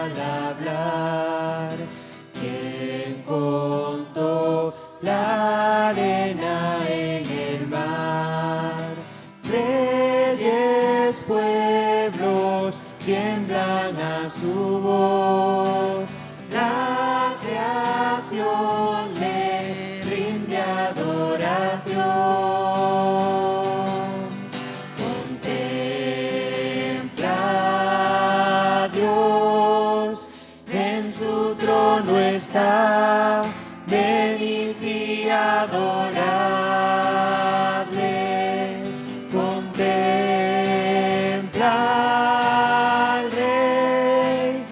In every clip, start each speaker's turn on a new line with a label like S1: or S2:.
S1: al hablar. ¿Quién contó la arena en el mar? Reyes, pueblos tiemblan a su voz. La creación le rinde adoración. Contempla a Dios, en su trono está, venid y adoradle. Contempla al Rey,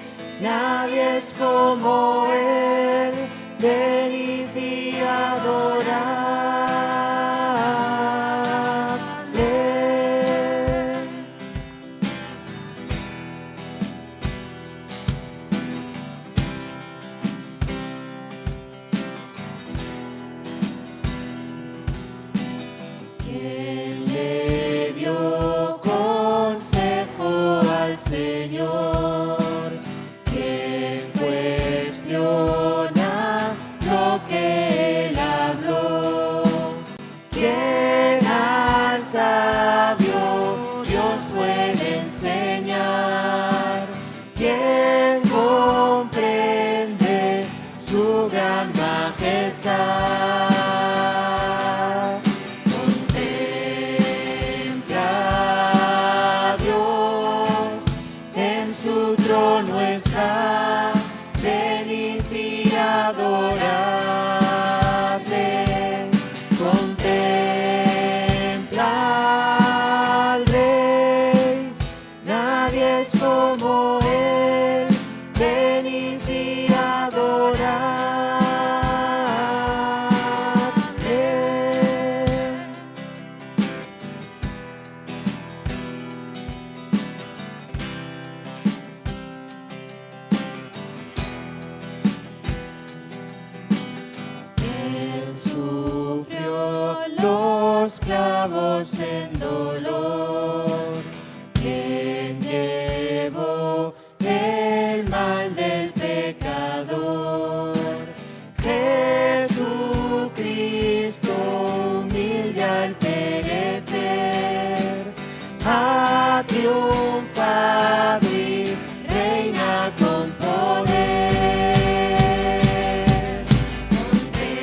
S1: nadie es como él, venid y adoradle. ¿Quién le dio consejo al Señor? ¿Quién cuestiona lo que él habló? ¿Quién al sabio Dios puede enseñar? ¿Quién comprende su gran majestad? Contempla a Dios, en su trono está, venid y adoradle. Contempla al Rey, nadie es como él, venid y adoradle. ¿Quién sufrió los clavos en dolor? ¿Quién llevó el mal del pecador? Jesucristo, humilde al perecer, ha triunfado y reina con poder.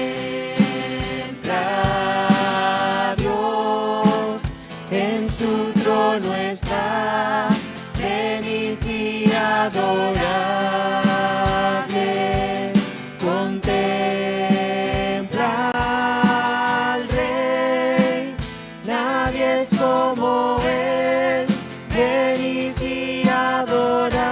S1: Contempla a Dios, en su trono está, venid y adoradle. Contempla al Rey, nadie es como él, venid y adoradle.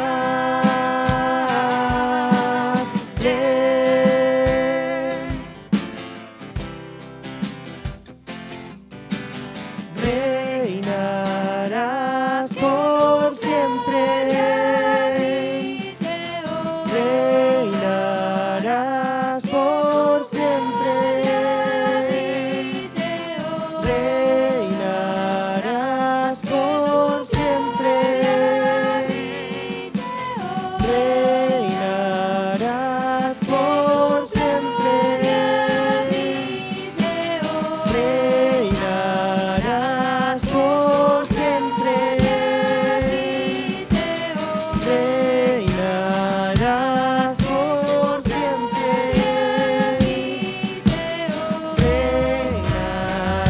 S1: Reinarás por siempre. Reinarás por siempre. Reinarás por siempre. Reinarás por siempre. Reinarás por siempre. Reinarás por siempre.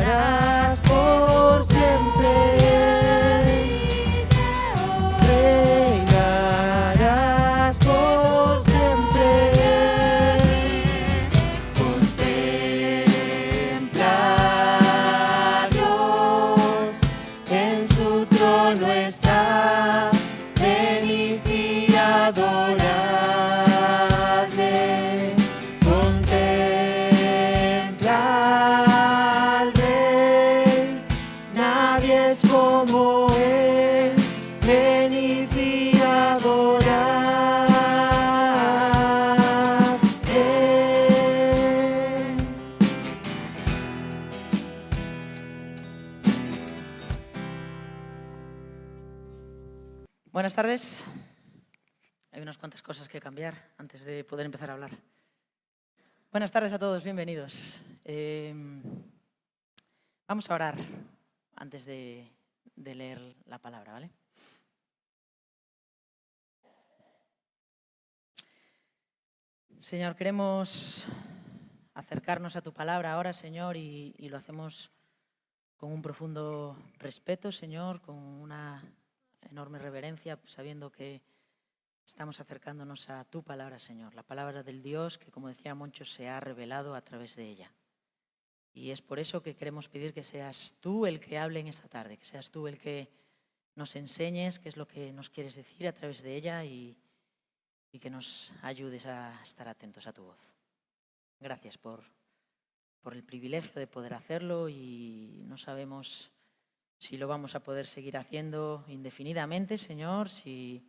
S1: Reinarás por siempre. Reinarás por siempre. Contempla a Dios, en su trono está, venid y adoradle. Contempla al Rey, nadie es como él, venid y adoradle.
S2: Buenas tardes. Hay unas cuantas cosas que cambiar antes de poder empezar a hablar. Buenas tardes a todos, bienvenidos. Vamos a orar antes de leer la palabra, ¿vale? Señor, queremos acercarnos a tu palabra ahora, Señor, y lo hacemos con un profundo respeto, Señor, con una enorme reverencia, sabiendo que estamos acercándonos a tu palabra, Señor, la palabra del Dios que, como decía Moncho, se ha revelado a través de ella. Y es por eso que queremos pedir que seas tú el que hable en esta tarde, que seas tú el que nos enseñes qué es lo que nos quieres decir a través de ella y que nos ayudes a estar atentos a tu voz. Gracias por el privilegio de poder hacerlo y no sabemos si lo vamos a poder seguir haciendo indefinidamente, Señor, si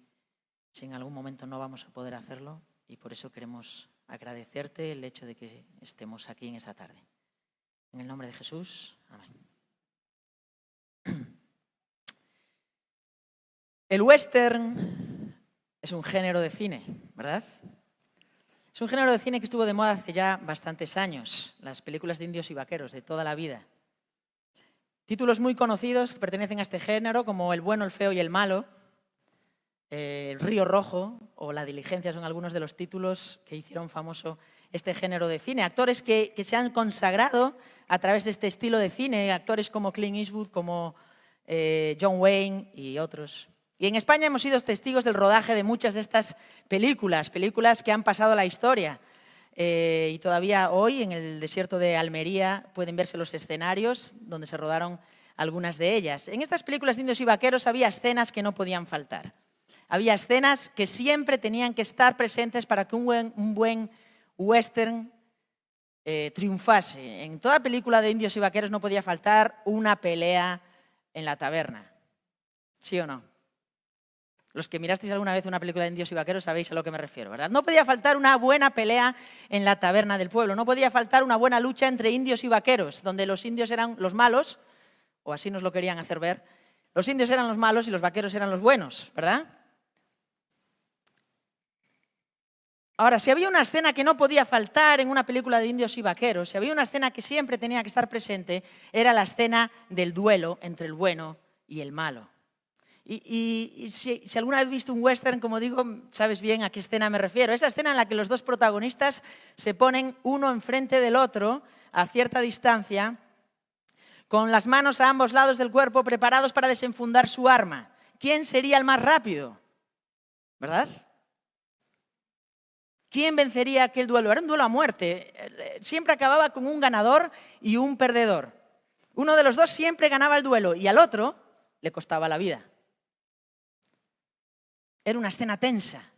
S2: en algún momento no vamos a poder hacerlo, y por eso queremos agradecerte el hecho de que estemos aquí en esta tarde. En el nombre de Jesús, amén. El western es un género de cine, ¿verdad? Es un género de cine que estuvo de moda hace ya bastantes años, las películas de indios y vaqueros de toda la vida. Títulos muy conocidos que pertenecen a este género, como El bueno, el feo y el malo, El río rojo o La diligencia, son algunos de los títulos que hicieron famoso este género de cine. Actores que se han consagrado a través de este estilo de cine, actores como Clint Eastwood, como John Wayne y otros. Y en España hemos sido testigos del rodaje de muchas de estas películas que han pasado a la historia. Y todavía hoy en el desierto de Almería pueden verse los escenarios donde se rodaron algunas de ellas. En estas películas de indios y vaqueros había escenas que no podían faltar. Había escenas que siempre tenían que estar presentes para que un buen western triunfase. En toda película de indios y vaqueros no podía faltar una pelea en la taberna. ¿Sí o no? Los que mirasteis alguna vez una película de indios y vaqueros sabéis a lo que me refiero, ¿verdad? No podía faltar una buena pelea en la taberna del pueblo. No podía faltar una buena lucha entre indios y vaqueros, donde los indios eran los malos, o así nos lo querían hacer ver. Los indios eran los malos y los vaqueros eran los buenos, ¿verdad? Ahora, si había una escena que no podía faltar en una película de indios y vaqueros, si había una escena que siempre tenía que estar presente, era la escena del duelo entre el bueno y el malo. Y si alguna vez has visto un western, como digo, sabes bien a qué escena me refiero. Esa escena en la que los dos protagonistas se ponen uno enfrente del otro a cierta distancia, con las manos a ambos lados del cuerpo preparados para desenfundar su arma. ¿Quién sería el más rápido? ¿Verdad? ¿Quién vencería aquel duelo? Era un duelo a muerte. Siempre acababa con un ganador y un perdedor. Uno de los dos siempre ganaba el duelo y al otro le costaba la vida. Era una escena tensa.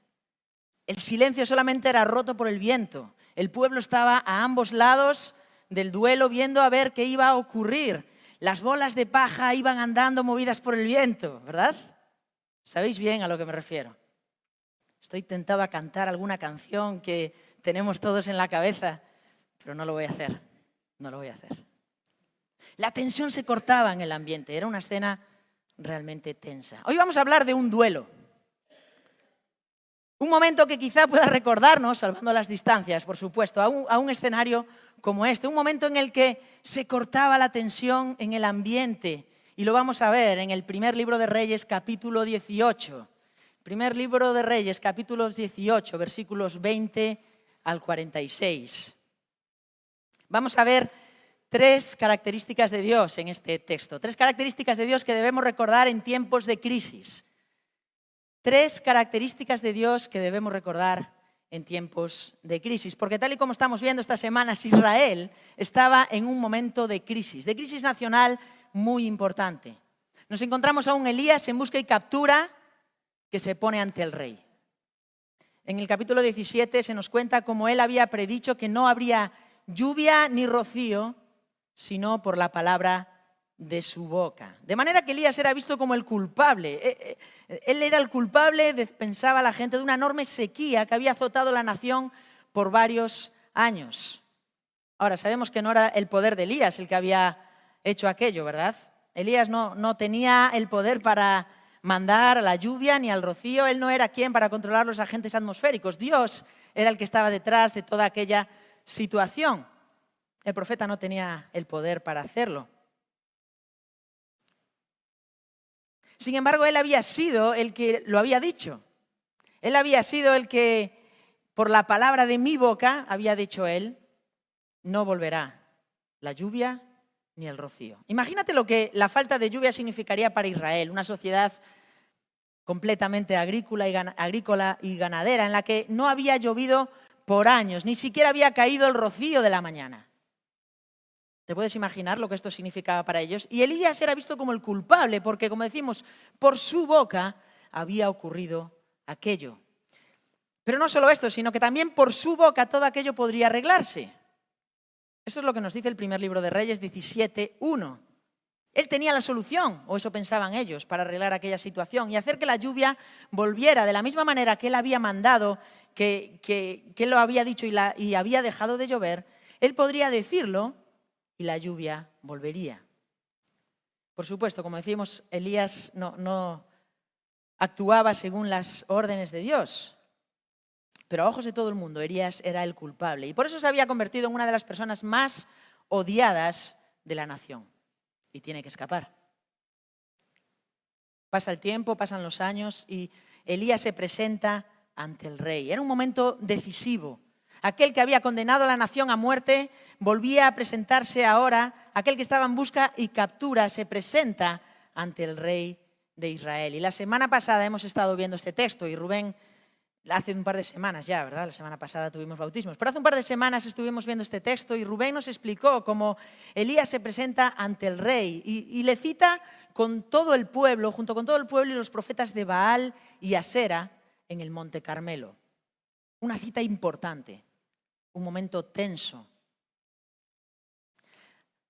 S2: El silencio solamente era roto por el viento. El pueblo estaba a ambos lados del duelo viendo a ver qué iba a ocurrir. Las bolas de paja iban andando movidas por el viento, ¿verdad? Sabéis bien a lo que me refiero. Estoy tentado a cantar alguna canción que tenemos todos en la cabeza, pero no lo voy a hacer. No lo voy a hacer. La tensión se cortaba en el ambiente. Era una escena realmente tensa. Hoy vamos a hablar de un duelo. Un momento que quizá pueda recordarnos, salvando las distancias, por supuesto, a un escenario como este. Un momento en el que se cortaba la tensión en el ambiente. Y lo vamos a ver en el primer libro de Reyes, capítulo 18. Primer libro de Reyes, capítulo 18, versículos 20 al 46. Vamos a ver 3 características de Dios en este texto. 3 características de Dios que debemos recordar en tiempos de crisis. 3 características de Dios que debemos recordar en tiempos de crisis. Porque tal y como estamos viendo estas semanas, Israel estaba en un momento de crisis nacional muy importante. Nos encontramos a un Elías en busca y captura que se pone ante el rey. En el capítulo 17 se nos cuenta cómo él había predicho que no habría lluvia ni rocío, sino por la palabra de su boca. De manera que Elías era visto como el culpable. Él era el culpable, pensaba la gente, de una enorme sequía que había azotado la nación por varios años. Ahora, sabemos que no era el poder de Elías el que había hecho aquello, ¿verdad? Elías no tenía el poder para mandar a la lluvia ni al rocío. Él no era quien para controlar los agentes atmosféricos. Dios era el que estaba detrás de toda aquella situación. El profeta no tenía el poder para hacerlo. Sin embargo, él había sido el que lo había dicho. Él había sido el que, por la palabra de mi boca, había dicho él, no volverá la lluvia ni el rocío. Imagínate lo que la falta de lluvia significaría para Israel, una sociedad completamente agrícola y ganadera, en la que no había llovido por años, ni siquiera había caído el rocío de la mañana. ¿Te puedes imaginar lo que esto significaba para ellos? Y Elías era visto como el culpable, porque, como decimos, por su boca había ocurrido aquello. Pero no solo esto, sino que también por su boca todo aquello podría arreglarse. Eso es lo que nos dice el primer libro de Reyes 17:1. Él tenía la solución, o eso pensaban ellos, para arreglar aquella situación y hacer que la lluvia volviera de la misma manera que él había mandado, que él lo había dicho y había dejado de llover. Él podría decirlo y la lluvia volvería. Por supuesto, como decimos, Elías no actuaba según las órdenes de Dios. Pero a ojos de todo el mundo, Elías era el culpable. Y por eso se había convertido en una de las personas más odiadas de la nación. Y tiene que escapar. Pasa el tiempo, pasan los años y Elías se presenta ante el rey. Era un momento decisivo. Aquel que había condenado a la nación a muerte volvía a presentarse ahora. Aquel que estaba en busca y captura se presenta ante el rey de Israel. Y la semana pasada hemos estado viendo este texto y Rubén, hace un par de semanas ya, ¿verdad? La semana pasada tuvimos bautismos. Pero hace un par de semanas estuvimos viendo este texto y Rubén nos explicó cómo Elías se presenta ante el rey y le cita con todo el pueblo, junto con todo el pueblo y los profetas de Baal y Asera en el Monte Carmelo. Una cita importante. Un momento tenso.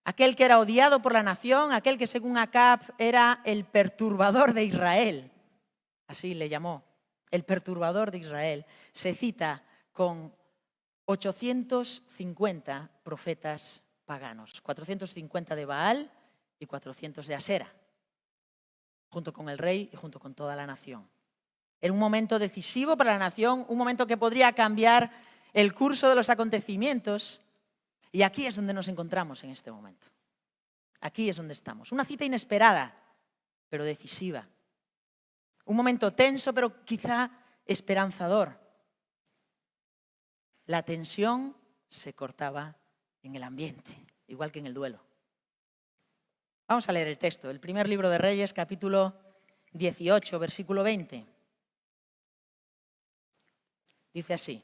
S2: Aquel que era odiado por la nación, aquel que según Acab era el perturbador de Israel, así le llamó, el perturbador de Israel, se cita con 850 profetas paganos, 450 de Baal y 400 de Asera, junto con el rey y junto con toda la nación. Era un momento decisivo para la nación, un momento que podría cambiar el curso de los acontecimientos, y aquí es donde nos encontramos en este momento. Aquí es donde estamos. Una cita inesperada, pero decisiva. Un momento tenso, pero quizá esperanzador. La tensión se cortaba en el ambiente, igual que en el duelo. Vamos a leer el texto, el primer libro de Reyes, capítulo 18, versículo 20. Dice así.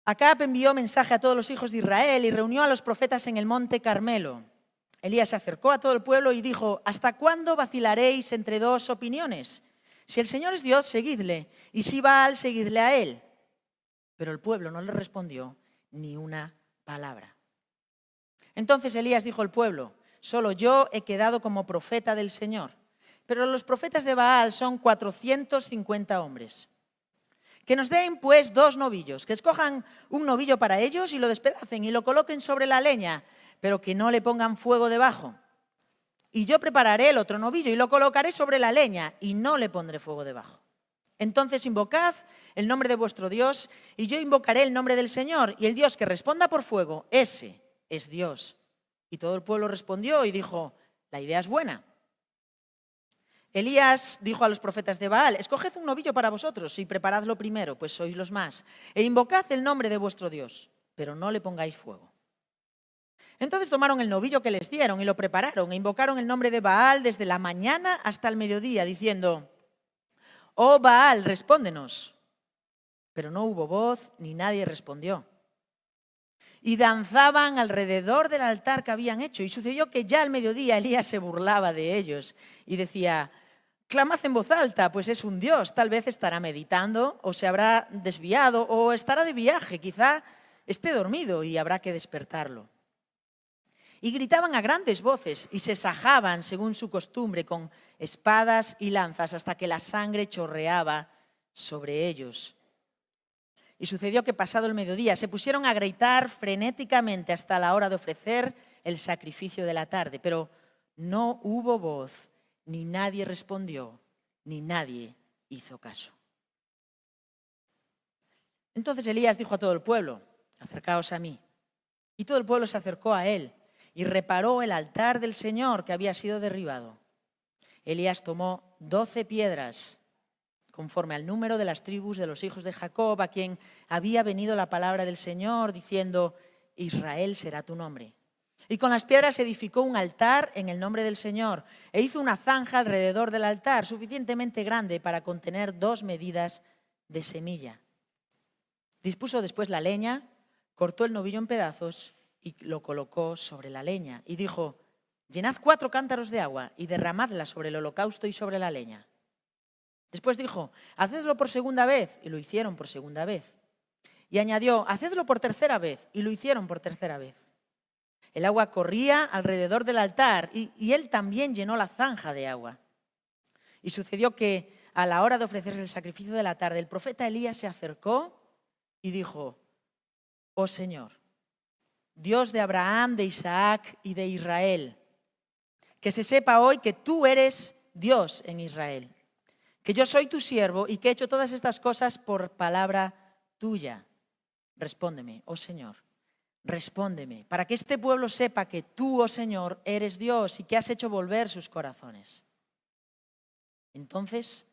S2: Acab envió mensaje a todos los hijos de Israel y reunió a los profetas en el monte Carmelo. Elías se acercó a todo el pueblo y dijo, ¿hasta cuándo vacilaréis entre dos opiniones? Si el Señor es Dios, seguidle, y si Baal, seguidle a él. Pero el pueblo no le respondió ni una palabra. Entonces Elías dijo al pueblo, solo yo he quedado como profeta del Señor, pero los profetas de Baal son 450 hombres. Que nos den, pues, 2 novillos, que escojan un novillo para ellos y lo despedacen y lo coloquen sobre la leña, pero que no le pongan fuego debajo. Y yo prepararé el otro novillo y lo colocaré sobre la leña y no le pondré fuego debajo. Entonces invocad el nombre de vuestro Dios y yo invocaré el nombre del Señor, y el Dios que responda por fuego, ese es Dios. Y todo el pueblo respondió y dijo, la idea es buena. Elías dijo a los profetas de Baal, escoged un novillo para vosotros y preparadlo primero, pues sois los más, e invocad el nombre de vuestro Dios, pero no le pongáis fuego. Entonces tomaron el novillo que les dieron y lo prepararon e invocaron el nombre de Baal desde la mañana hasta el mediodía, diciendo, oh Baal, respóndenos. Pero no hubo voz ni nadie respondió. Y danzaban alrededor del altar que habían hecho. Y sucedió que ya al mediodía Elías se burlaba de ellos y decía, clamad en voz alta, pues es un Dios. Tal vez estará meditando o se habrá desviado o estará de viaje. Quizá esté dormido y habrá que despertarlo. Y gritaban a grandes voces y se sajaban según su costumbre con espadas y lanzas hasta que la sangre chorreaba sobre ellos. Y sucedió que pasado el mediodía se pusieron a gritar frenéticamente hasta la hora de ofrecer el sacrificio de la tarde, pero no hubo voz ni nadie respondió, ni nadie hizo caso. Entonces Elías dijo a todo el pueblo: acercaos a mí. Y todo el pueblo se acercó a él y reparó el altar del Señor que había sido derribado. Elías tomó 12 piedras, conforme al número de las tribus de los hijos de Jacob, a quien había venido la palabra del Señor, diciendo: Israel será tu nombre. Y con las piedras edificó un altar en el nombre del Señor, e hizo una zanja alrededor del altar, suficientemente grande para contener 2 medidas de semilla. Dispuso después la leña, cortó el novillo en pedazos y lo colocó sobre la leña. Y dijo: llenad 4 cántaros de agua y derramadla sobre el holocausto y sobre la leña. Después dijo: hacedlo por segunda vez, y lo hicieron por segunda vez. Y añadió: hacedlo por tercera vez, y lo hicieron por tercera vez. El agua corría alrededor del altar y él también llenó la zanja de agua. Y sucedió que a la hora de ofrecerse el sacrificio de la tarde, el profeta Elías se acercó y dijo: oh Señor, Dios de Abraham, de Isaac y de Israel, que se sepa hoy que tú eres Dios en Israel, que yo soy tu siervo y que he hecho todas estas cosas por palabra tuya. Respóndeme, oh Señor, respóndeme, para que este pueblo sepa que tú, oh Señor, eres Dios y que has hecho volver sus corazones. Entonces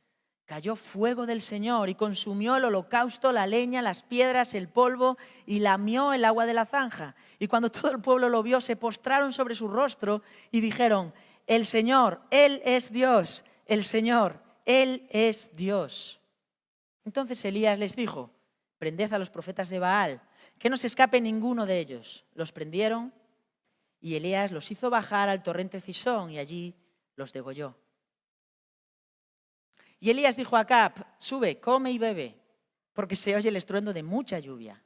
S2: cayó fuego del Señor y consumió el holocausto, la leña, las piedras, el polvo y lamió el agua de la zanja. Y cuando todo el pueblo lo vio, se postraron sobre su rostro y dijeron: el Señor, Él es Dios, el Señor, Él es Dios. Entonces Elías les dijo: prended a los profetas de Baal, que no se escape ninguno de ellos. Los prendieron y Elías los hizo bajar al torrente Cisón y allí los degolló. Y Elías dijo a Acab: sube, come y bebe, porque se oye el estruendo de mucha lluvia.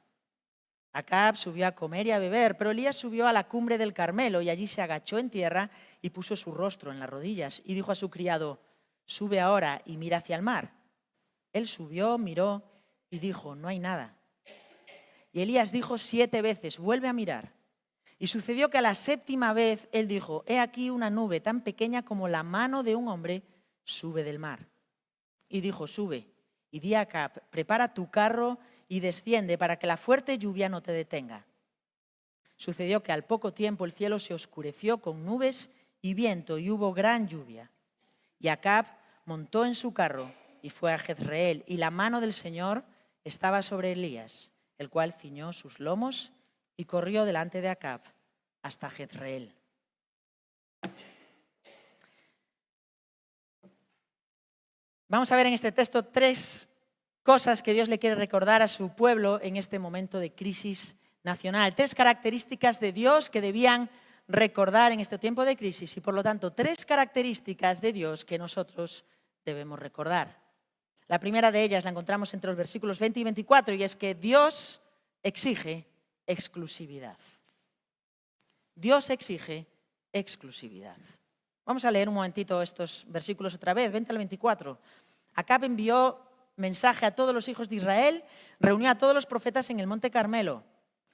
S2: Acab subió a comer y a beber, pero Elías subió a la cumbre del Carmelo y allí se agachó en tierra y puso su rostro en las rodillas y dijo a su criado: sube ahora y mira hacia el mar. Él subió, miró y dijo: no hay nada. Y Elías dijo 7 veces: vuelve a mirar. Y sucedió que a la 7ª vez él dijo: he aquí una nube tan pequeña como la mano de un hombre sube del mar. Y dijo: sube, y di a Acab: prepara tu carro y desciende para que la fuerte lluvia no te detenga. Sucedió que al poco tiempo el cielo se oscureció con nubes y viento y hubo gran lluvia. Y Acab montó en su carro y fue a Jezreel, y la mano del Señor estaba sobre Elías, el cual ciñó sus lomos y corrió delante de Acab hasta Jezreel. Vamos a ver en este texto 3 cosas que Dios le quiere recordar a su pueblo en este momento de crisis nacional. 3 características de Dios que debían recordar en este tiempo de crisis y, por lo tanto, 3 características de Dios que nosotros debemos recordar. La primera de ellas la encontramos entre los versículos 20 y 24 y es que Dios exige exclusividad. Dios exige exclusividad. Vamos a leer un momentito estos versículos otra vez, 20 al 24. Acab envió mensaje a todos los hijos de Israel, reunió a todos los profetas en el monte Carmelo.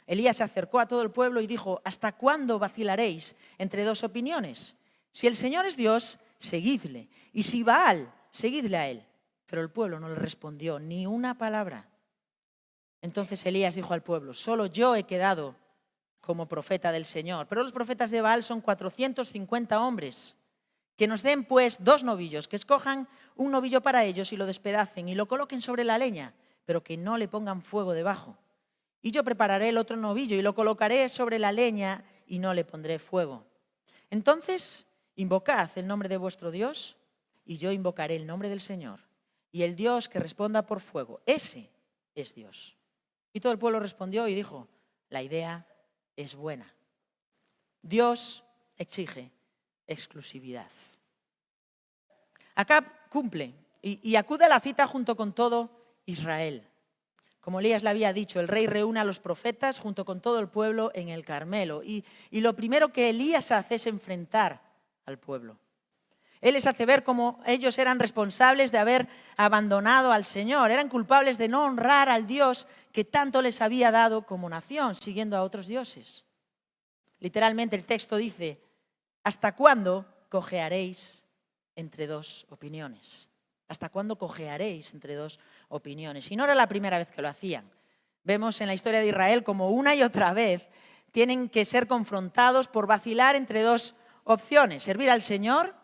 S2: Elías se acercó a todo el pueblo y dijo: ¿hasta cuándo vacilaréis entre 2 opiniones? Si el Señor es Dios, seguidle, y si Baal, seguidle a él. Pero el pueblo no le respondió ni una palabra. Entonces Elías dijo al pueblo: solo yo he quedado como profeta del Señor, pero los profetas de Baal son 450 hombres. Que nos den pues 2 novillos, que escojan un novillo para ellos y lo despedacen y lo coloquen sobre la leña, pero que no le pongan fuego debajo. Y yo prepararé el otro novillo y lo colocaré sobre la leña y no le pondré fuego. Entonces invocad el nombre de vuestro Dios y yo invocaré el nombre del Señor. Y el Dios que responda por fuego, ese es Dios. Y todo el pueblo respondió y dijo: la idea es buena. Dios exige exclusividad. Acab cumple y acude a la cita junto con todo Israel. Como Elías le había dicho, el rey reúne a los profetas junto con todo el pueblo en el Carmelo. Y lo primero que Elías hace es enfrentar al pueblo. Él les hace ver cómo ellos eran responsables de haber abandonado al Señor. Eran culpables de no honrar al Dios que tanto les había dado como nación, siguiendo a otros dioses. Literalmente el texto dice: ¿hasta cuándo cojearéis entre dos opiniones? ¿Hasta cuándo cojearéis entre dos opiniones? Y no era la primera vez que lo hacían. Vemos en la historia de Israel como una y otra vez tienen que ser confrontados por vacilar entre dos opciones: servir al Señor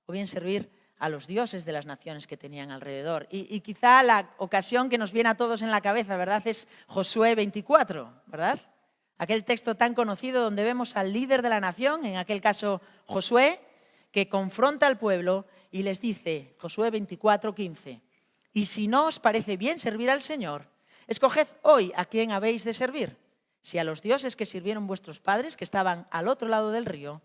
S2: o bien servir a los dioses de las naciones que tenían alrededor. Y quizá la ocasión que nos viene a todos en la cabeza, ¿verdad?, es Josué 24, ¿verdad? Aquel texto tan conocido donde vemos al líder de la nación, en aquel caso Josué, que confronta al pueblo y les dice, Josué 24:15, y si no os parece bien servir al Señor, escoged hoy a quién habéis de servir, si a los dioses que sirvieron vuestros padres, que estaban al otro lado del río,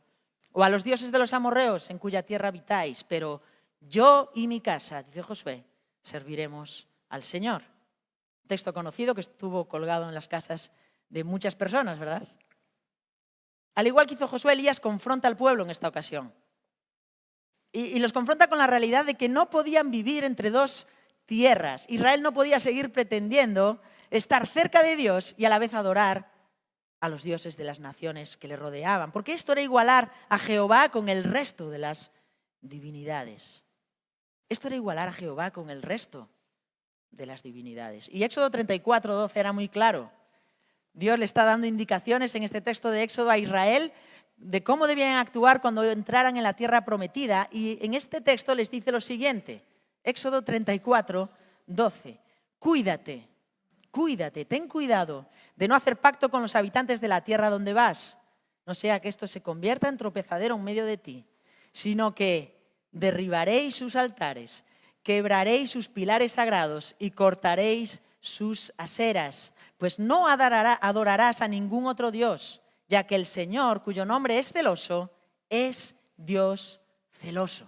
S2: o a los dioses de los amorreos, en cuya tierra habitáis, pero yo y mi casa, dice Josué, serviremos al Señor. Texto conocido que estuvo colgado en las casas de muchas personas, ¿verdad? Al igual que hizo Josué, Elías confronta al pueblo en esta ocasión. Y los confronta con la realidad de que no podían vivir entre dos tierras. Israel no podía seguir pretendiendo estar cerca de Dios y a la vez adorar a los dioses de las naciones que le rodeaban. Porque esto era igualar a Jehová con el resto de las divinidades. Esto era igualar a Jehová con el resto de las divinidades. Y Éxodo 34:12 era muy claro. Dios le está dando indicaciones en este texto de Éxodo a Israel de cómo debían actuar cuando entraran en la tierra prometida. Y en este texto les dice lo siguiente, Éxodo 34:12. Cuídate, ten cuidado de no hacer pacto con los habitantes de la tierra donde vas, no sea que esto se convierta en tropezadero en medio de ti, sino que derribaréis sus altares, quebraréis sus pilares sagrados y cortaréis sus aseras, pues no adorarás a ningún otro Dios, ya que el Señor, cuyo nombre es celoso, es Dios celoso.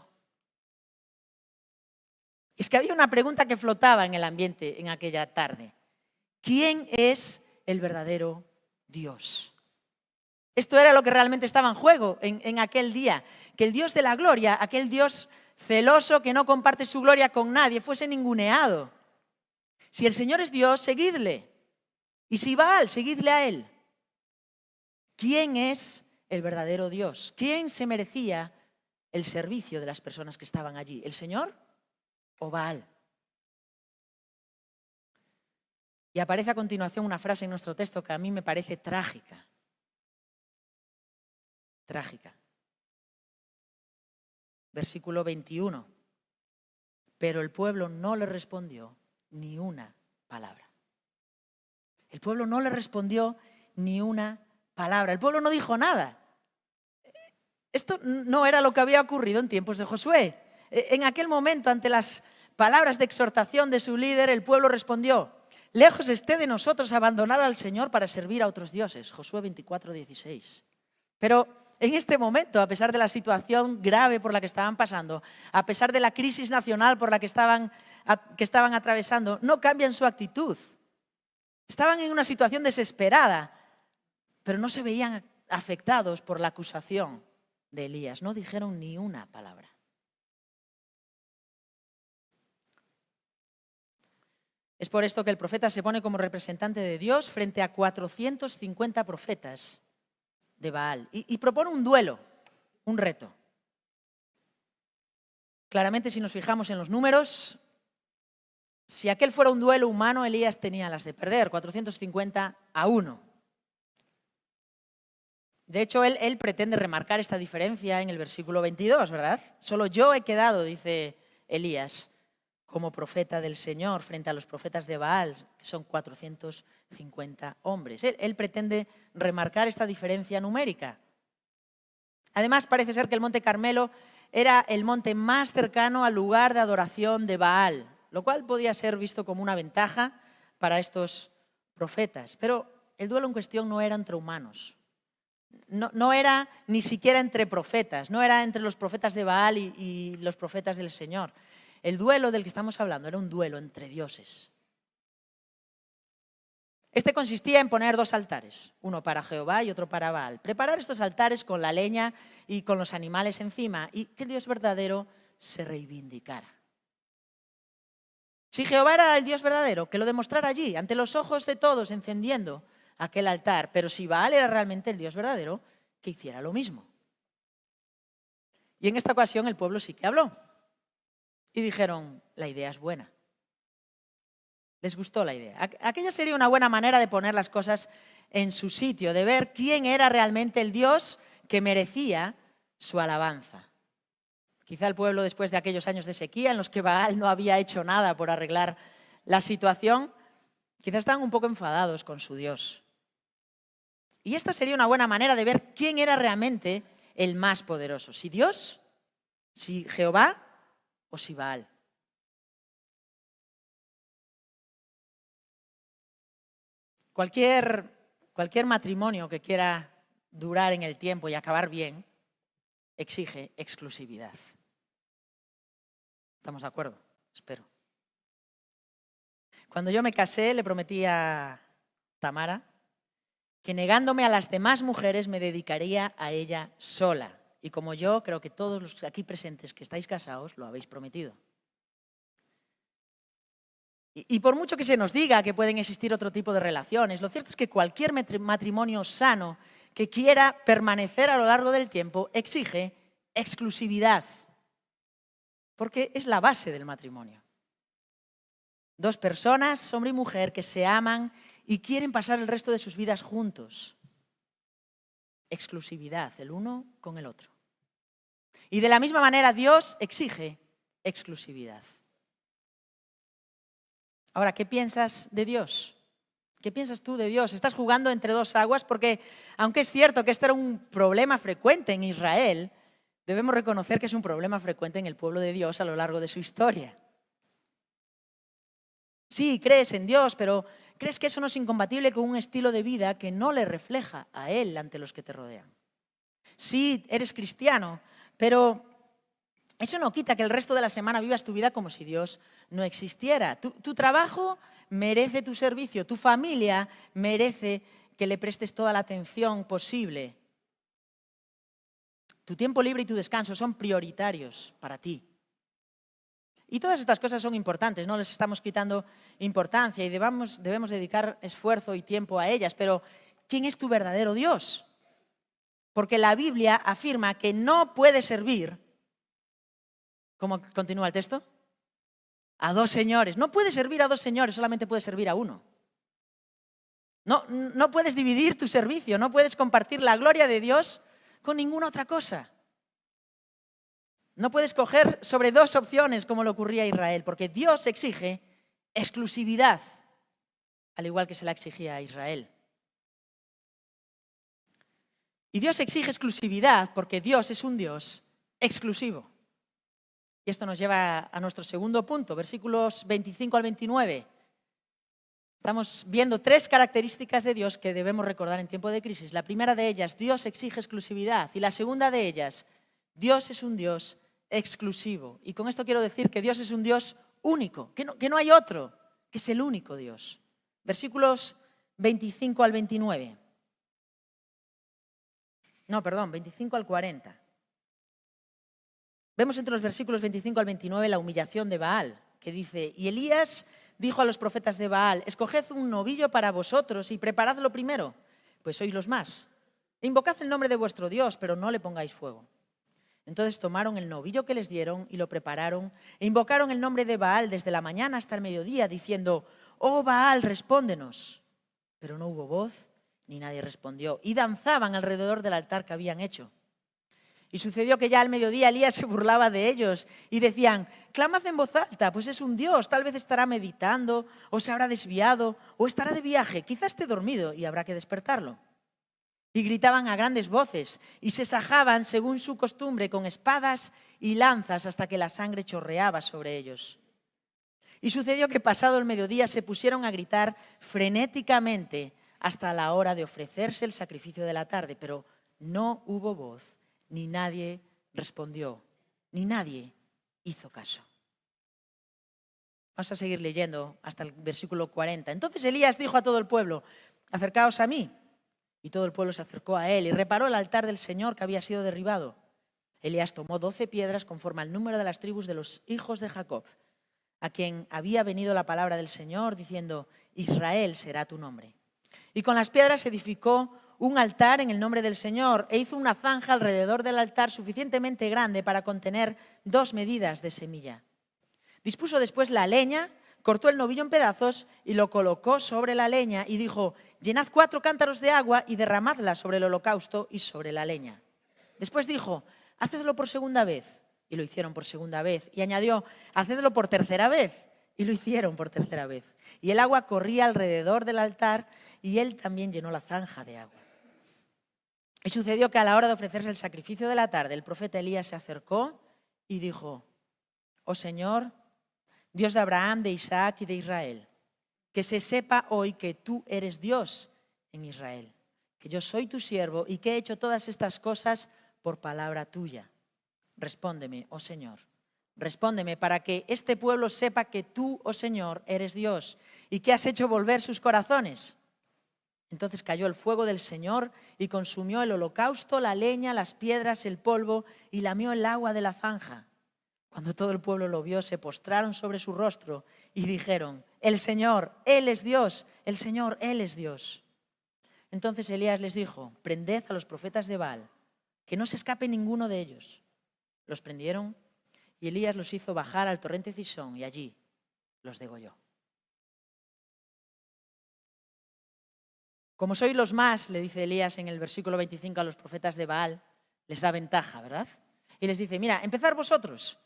S2: Es que había una pregunta que flotaba en el ambiente en aquella tarde. ¿Quién es el verdadero Dios? Esto era lo que realmente estaba en juego en aquel día. Que el Dios de la gloria, aquel Dios celoso que no comparte su gloria con nadie, fuese ninguneado. Si el Señor es Dios, seguidle. Y si Baal, seguidle a él. ¿Quién es el verdadero Dios? ¿Quién se merecía el servicio de las personas que estaban allí? ¿El Señor o Baal? Y aparece a continuación una frase en nuestro texto que a mí me parece trágica. Trágica. Versículo 21. Pero el pueblo no le respondió ni una palabra. El pueblo no le respondió ni una palabra. El pueblo no dijo nada. Esto no era lo que había ocurrido en tiempos de Josué. En aquel momento, ante las palabras de exhortación de su líder, el pueblo respondió, lejos esté de nosotros abandonar al Señor para servir a otros dioses. Josué 24:16. Pero en este momento, a pesar de la situación grave por la que estaban pasando, a pesar de la crisis nacional por la que estaban atravesando, no cambian su actitud. Estaban en una situación desesperada, pero no se veían afectados por la acusación de Elías. No dijeron ni una palabra. Es por esto que el profeta se pone como representante de Dios frente a 450 profetas de Baal y propone un duelo, un reto. Claramente, si nos fijamos en los números, si aquel fuera un duelo humano, Elías tenía las de perder, 450-1. De hecho, él pretende remarcar esta diferencia en el versículo 22, ¿verdad? Solo yo he quedado, dice Elías, como profeta del Señor frente a los profetas de Baal, que son 450 hombres. Él pretende remarcar esta diferencia numérica. Además, parece ser que el Monte Carmelo era el monte más cercano al lugar de adoración de Baal, lo cual podía ser visto como una ventaja para estos profetas. Pero el duelo en cuestión no era entre humanos. No era ni siquiera entre profetas, no era entre los profetas de Baal y los profetas del Señor. El duelo del que estamos hablando era un duelo entre dioses. Este consistía en poner dos altares, uno para Jehová y otro para Baal. Preparar estos altares con la leña y con los animales encima y que el Dios verdadero se reivindicara. Si Jehová era el Dios verdadero, que lo demostrara allí, ante los ojos de todos, encendiendo aquel altar. Pero si Baal era realmente el Dios verdadero, que hiciera lo mismo. Y en esta ocasión el pueblo sí que habló. y dijeron, la idea es buena. Les gustó la idea. Aquella sería una buena manera de poner las cosas en su sitio, de ver quién era realmente el Dios que merecía su alabanza. Quizá el pueblo, después de aquellos años de sequía en los que Baal no había hecho nada por arreglar la situación, quizás estaban un poco enfadados con su Dios. Y esta sería una buena manera de ver quién era realmente el más poderoso, si Dios, si Jehová o si Baal. Cualquier matrimonio que quiera durar en el tiempo y acabar bien exige exclusividad. ¿Estamos de acuerdo? Espero. Cuando yo me casé, le prometí a Tamara que negándome a las demás mujeres me dedicaría a ella sola. Y como yo, creo que todos los aquí presentes que estáis casados lo habéis prometido. Y por mucho que se nos diga que pueden existir otro tipo de relaciones, lo cierto es que cualquier matrimonio sano que quiera permanecer a lo largo del tiempo exige exclusividad, porque es la base del matrimonio. Dos personas, hombre y mujer, que se aman y quieren pasar el resto de sus vidas juntos. Exclusividad, el uno con el otro. Y de la misma manera Dios exige exclusividad. Ahora, ¿qué piensas de Dios? ¿Qué piensas tú de Dios? ¿Estás jugando entre dos aguas? Porque aunque es cierto que este era un problema frecuente en Israel, debemos reconocer que es un problema frecuente en el pueblo de Dios a lo largo de su historia. Sí, crees en Dios, pero ¿crees que eso no es incompatible con un estilo de vida que no le refleja a Él ante los que te rodean? Sí, eres cristiano, pero eso no quita que el resto de la semana vivas tu vida como si Dios no existiera. Tu trabajo merece tu servicio, tu familia merece que le prestes toda la atención posible. Tu tiempo libre y tu descanso son prioritarios para ti. Y todas estas cosas son importantes, no les estamos quitando importancia y debemos dedicar esfuerzo y tiempo a ellas. Pero, ¿quién es tu verdadero Dios? Porque la Biblia afirma que no puedes servir, ¿cómo continúa el texto? A dos señores. No puedes servir a dos señores, solamente puedes servir a uno. No puedes dividir tu servicio, no puedes compartir la gloria de Dios con ninguna otra cosa. No puedes coger sobre dos opciones como le ocurría a Israel, porque Dios exige exclusividad, al igual que se la exigía a Israel. Y Dios exige exclusividad porque Dios es un Dios exclusivo. Y esto nos lleva a nuestro segundo punto, versículos 25 al 29. Estamos viendo tres características de Dios que debemos recordar en tiempo de crisis. La primera de ellas, Dios exige exclusividad. Y la segunda de ellas, Dios es un Dios exclusivo. Y con esto quiero decir que Dios es un Dios único, que no hay otro, que es el único Dios. Versículos 25 al 29. No, perdón, 25 al 40. Vemos entre los versículos 25 al 29 la humillación de Baal, que dice, y Elías dijo a los profetas de Baal, escoged un novillo para vosotros y preparadlo primero, pues sois los más. E invocad el nombre de vuestro Dios, pero no le pongáis fuego. Entonces tomaron el novillo que les dieron y lo prepararon e invocaron el nombre de Baal desde la mañana hasta el mediodía, diciendo, oh Baal, respóndenos. Pero no hubo voz ni nadie respondió y danzaban alrededor del altar que habían hecho. Y sucedió que ya al mediodía Elías se burlaba de ellos y decían, clamad en voz alta, pues es un Dios, tal vez estará meditando o se habrá desviado o estará de viaje, quizás esté dormido y habrá que despertarlo. Y gritaban a grandes voces y se sajaban según su costumbre con espadas y lanzas hasta que la sangre chorreaba sobre ellos. Y sucedió que pasado el mediodía se pusieron a gritar frenéticamente hasta la hora de ofrecerse el sacrificio de la tarde, pero no hubo voz, ni nadie respondió, ni nadie hizo caso. Vamos a seguir leyendo hasta el versículo 40. Entonces Elías dijo a todo el pueblo, acercaos a mí. Y todo el pueblo se acercó a él y reparó el altar del Señor que había sido derribado. Elías tomó 12 piedras conforme al número de las tribus de los hijos de Jacob, a quien había venido la palabra del Señor, diciendo, Israel será tu nombre. Y con las piedras edificó un altar en el nombre del Señor e hizo una zanja alrededor del altar suficientemente grande para contener 2 medidas de semilla. Dispuso después la leña, cortó el novillo en pedazos y lo colocó sobre la leña y dijo: llenad 4 cántaros de agua y derramadla sobre el holocausto y sobre la leña. Después dijo: hacedlo por segunda vez. Y lo hicieron por segunda vez. Y añadió: hacedlo por tercera vez. Y lo hicieron por tercera vez. Y el agua corría alrededor del altar y él también llenó la zanja de agua. Y sucedió que a la hora de ofrecerse el sacrificio de la tarde, el profeta Elías se acercó y dijo: oh Señor, Dios de Abraham, de Isaac y de Israel, que se sepa hoy que tú eres Dios en Israel, que yo soy tu siervo y que he hecho todas estas cosas por palabra tuya. Respóndeme, oh Señor, respóndeme para que este pueblo sepa que tú, oh Señor, eres Dios y que has hecho volver sus corazones. Entonces cayó el fuego del Señor y consumió el holocausto, la leña, las piedras, el polvo y lamió el agua de la zanja. Cuando todo el pueblo lo vio, se postraron sobre su rostro y dijeron: el Señor, Él es Dios, el Señor, Él es Dios. Entonces Elías les dijo: prended a los profetas de Baal, que no se escape ninguno de ellos. Los prendieron y Elías los hizo bajar al torrente Cisón y allí los degolló. Como sois los más, le dice Elías en el versículo 25 a los profetas de Baal, les da ventaja, ¿verdad? Y les dice: mira, empezad vosotros.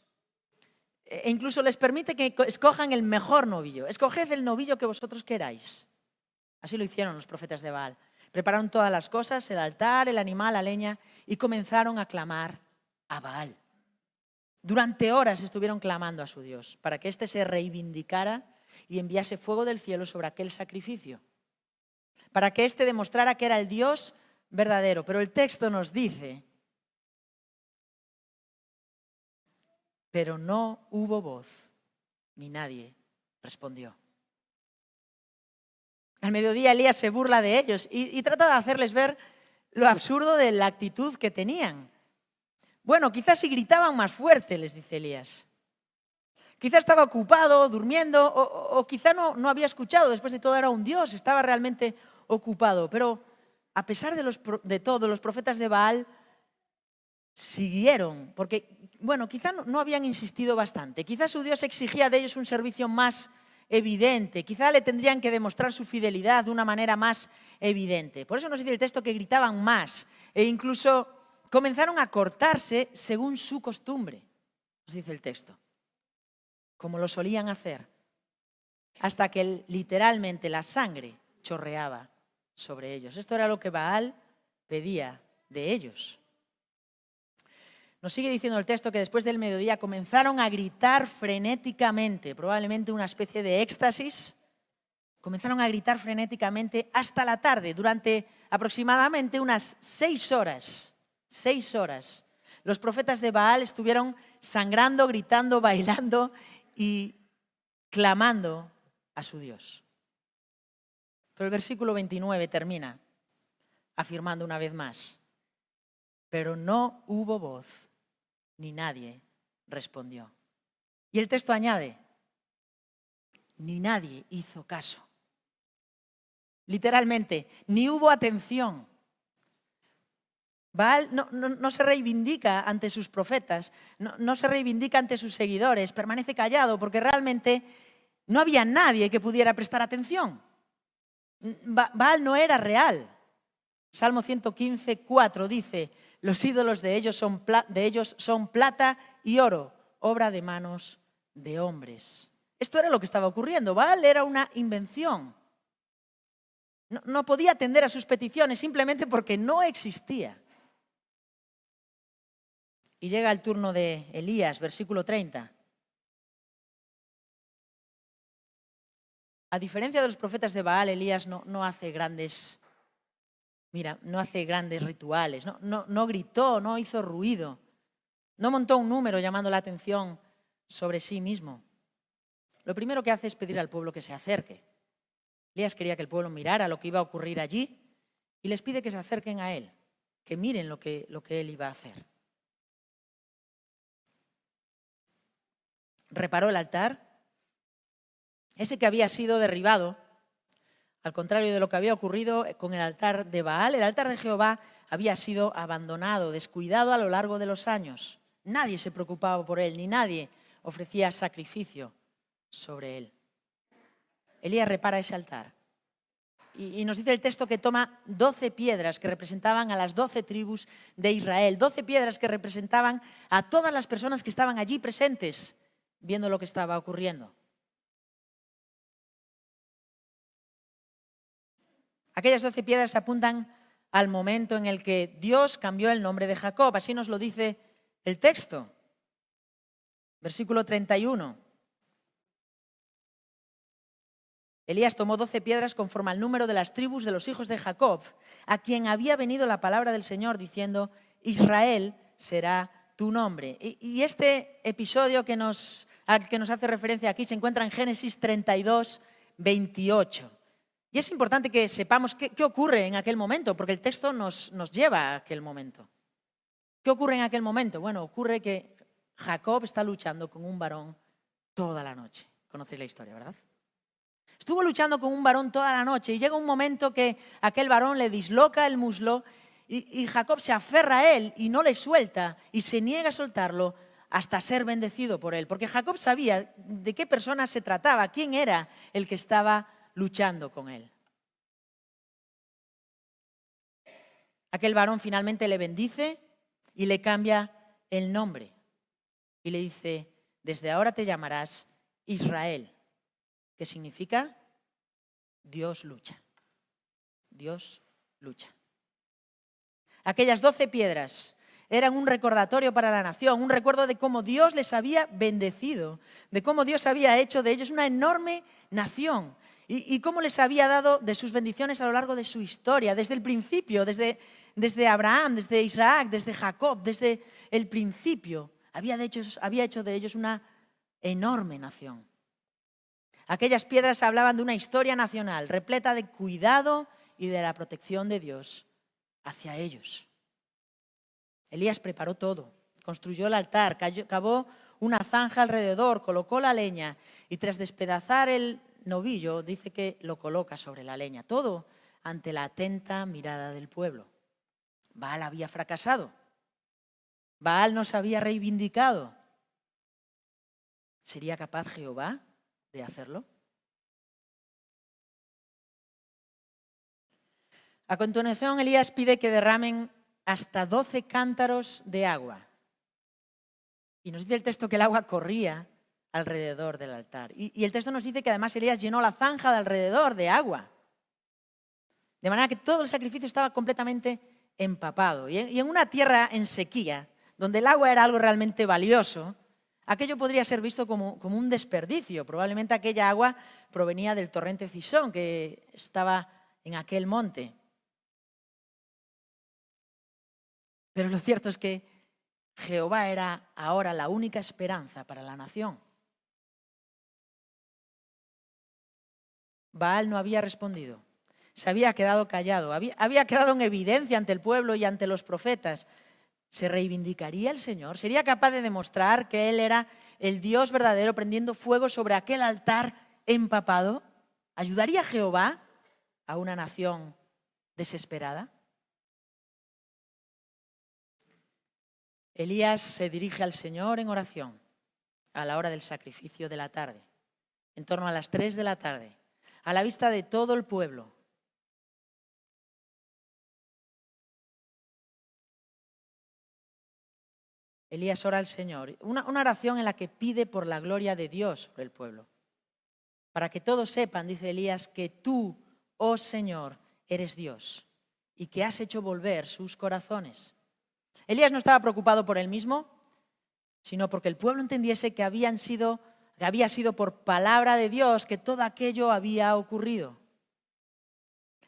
S2: E incluso les permite que escojan el mejor novillo. Escoged el novillo que vosotros queráis. Así lo hicieron los profetas de Baal. Prepararon todas las cosas, el altar, el animal, la leña, y comenzaron a clamar a Baal. Durante horas estuvieron clamando a su Dios para que éste se reivindicara y enviase fuego del cielo sobre aquel sacrificio, para que éste demostrara que era el Dios verdadero. Pero el texto nos dice: pero no hubo voz, ni nadie respondió. Al mediodía Elías se burla de ellos y trata de hacerles ver lo absurdo de la actitud que tenían. Bueno, quizás si gritaban más fuerte, les dice Elías. Quizás estaba ocupado, durmiendo, o quizá no había escuchado. Después de todo era un Dios, estaba realmente ocupado. Pero a pesar de todo, los profetas de Baal siguieron, porque, bueno, quizá no habían insistido bastante. Quizá su Dios exigía de ellos un servicio más evidente. Quizá le tendrían que demostrar su fidelidad de una manera más evidente. Por eso nos dice el texto que gritaban más e incluso comenzaron a cortarse según su costumbre, nos dice el texto, como lo solían hacer, hasta que literalmente la sangre chorreaba sobre ellos. Esto era lo que Baal pedía de ellos. Nos sigue diciendo el texto que después del mediodía comenzaron a gritar frenéticamente, probablemente una especie de éxtasis. Comenzaron a gritar frenéticamente hasta la tarde, durante aproximadamente unas 6 horas. 6 horas. Los profetas de Baal estuvieron sangrando, gritando, bailando y clamando a su Dios. Pero el versículo 29 termina afirmando una vez más: pero no hubo voz, ni nadie respondió. Y el texto añade: ni nadie hizo caso. Literalmente, ni hubo atención. Baal no se reivindica ante sus profetas, no se reivindica ante sus seguidores, permanece callado porque realmente no había nadie que pudiera prestar atención. Baal no era real. Salmo 115:4 dice: los ídolos de ellos son plata y oro, obra de manos de hombres. Esto era lo que estaba ocurriendo. Baal era una invención. No podía atender a sus peticiones simplemente porque no existía. Y llega el turno de Elías, versículo 30. A diferencia de los profetas de Baal, Elías no hace grandes rituales, no gritó, no hizo ruido, no montó un número llamando la atención sobre sí mismo. Lo primero que hace es pedir al pueblo que se acerque. Elías quería que el pueblo mirara lo que iba a ocurrir allí y les pide que se acerquen a él, que miren lo que él iba a hacer. Reparó el altar, ese que había sido derribado, al contrario de lo que había ocurrido con el altar de Baal. El altar de Jehová había sido abandonado, descuidado a lo largo de los años. Nadie se preocupaba por él, ni nadie ofrecía sacrificio sobre él. Elías repara ese altar. Y nos dice el texto que toma 12 piedras que representaban a las 12 tribus de Israel. 12 piedras que representaban a todas las personas que estaban allí presentes viendo lo que estaba ocurriendo. Aquellas 12 piedras apuntan al momento en el que Dios cambió el nombre de Jacob. Así nos lo dice el texto. Versículo 31. Elías tomó 12 piedras conforme al número de las tribus de los hijos de Jacob, a quien había venido la palabra del Señor diciendo: Israel será tu nombre. Y este episodio al que nos hace referencia aquí se encuentra en Génesis 32, 28. Y es importante que sepamos qué ocurre en aquel momento, porque el texto nos lleva a aquel momento. ¿Qué ocurre en aquel momento? Bueno, ocurre que Jacob está luchando con un varón toda la noche. Conocéis la historia, ¿verdad? Estuvo luchando con un varón toda la noche y llega un momento que aquel varón le disloca el muslo y Jacob se aferra a él y no le suelta y se niega a soltarlo hasta ser bendecido por él. Porque Jacob sabía de qué persona se trataba, quién era el que estaba luchando con él. Aquel varón finalmente le bendice y le cambia el nombre. Y le dice: desde ahora te llamarás Israel. ¿Qué significa? Dios lucha. Dios lucha. Aquellas 12 piedras eran un recordatorio para la nación, un recuerdo de cómo Dios les había bendecido, de cómo Dios había hecho de ellos una enorme nación y cómo les había dado de sus bendiciones a lo largo de su historia, desde el principio, desde Abraham, desde Isaac, desde Jacob, desde el principio. Había hecho de ellos una enorme nación. Aquellas piedras hablaban de una historia nacional repleta de cuidado y de la protección de Dios hacia ellos. Elías preparó todo, construyó el altar, cavó una zanja alrededor, colocó la leña y tras despedazar el novillo dice que lo coloca sobre la leña. Todo ante la atenta mirada del pueblo. Baal había fracasado. Baal no se había reivindicado. ¿Sería capaz Jehová de hacerlo? A continuación, Elías pide que derramen hasta 12 cántaros de agua. Y nos dice el texto que el agua corría alrededor del altar. Y el texto nos dice que además Elías llenó la zanja de alrededor de agua. De manera que todo el sacrificio estaba completamente empapado. Y en una tierra en sequía, donde el agua era algo realmente valioso, aquello podría ser visto como un desperdicio. Probablemente aquella agua provenía del torrente Cisón, que estaba en aquel monte. Pero lo cierto es que Jehová era ahora la única esperanza para la nación. Baal no había respondido, se había quedado callado, había quedado en evidencia ante el pueblo y ante los profetas. ¿Se reivindicaría el Señor? ¿Sería capaz de demostrar que Él era el Dios verdadero prendiendo fuego sobre aquel altar empapado? ¿Ayudaría Jehová a una nación desesperada? Elías se dirige al Señor en oración a la hora del sacrificio de la tarde, en torno a las 3 de la tarde, a la vista de todo el pueblo. Elías ora al Señor, una oración en la que pide por la gloria de Dios sobre el pueblo. Para que todos sepan, dice Elías, que tú, oh Señor, eres Dios y que has hecho volver sus corazones. Elías no estaba preocupado por él mismo, sino porque el pueblo entendiese que había sido por palabra de Dios que todo aquello había ocurrido.